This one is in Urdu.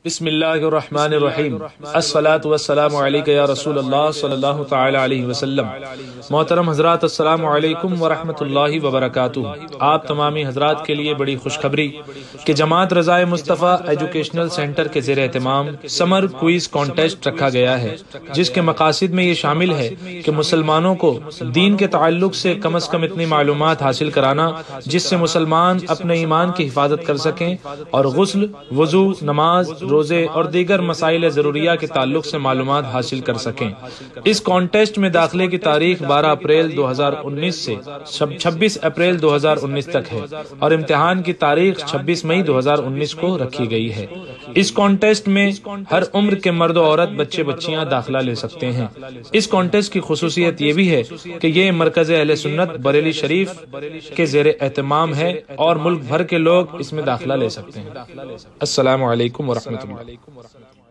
بسم اللہ الرحمن الرحیم الصلاۃ والسلام علیک یا رسول اللہ صلی اللہ تعالی علیہ وسلم۔ محترم حضرات، السلام علیکم ورحمۃ اللہ وبرکاتہ۔ آپ تمامی حضرات کے لیے بڑی خوشخبری کہ جماعت رضائے مصطفیٰ ایجوکیشنل سینٹر کے زیر اہتمام سمر کوئز کانٹیسٹ رکھا گیا ہے، جس کے مقاصد میں یہ شامل ہے کہ مسلمانوں کو دین کے تعلق سے کم از کم اتنی معلومات حاصل کرانا جس سے مسلمان اپنے ایمان کی حفاظت کر سکیں اور غسل، وضو، نماز، روزے اور دیگر مسائل ضروریہ کے تعلق سے معلومات حاصل کر سکیں۔ اس کانٹیسٹ میں داخلے کی تاریخ 12 اپریل 2019 سے 26 اپریل 2019 تک ہے اور امتحان کی تاریخ 26 مئی 2019 کو رکھی گئی ہے۔ اس کانٹیسٹ میں ہر عمر کے مرد و عورت، بچے بچیاں داخلہ لے سکتے ہیں۔ اس کانٹیسٹ کی خصوصیت یہ بھی ہے کہ یہ مرکز اہل سنت بریلی شریف کے زیر اہتمام ہے اور ملک بھر کے لوگ اس میں داخلہ لے سکتے ہیں۔ السلام علیکم ورحمۃ اللہ۔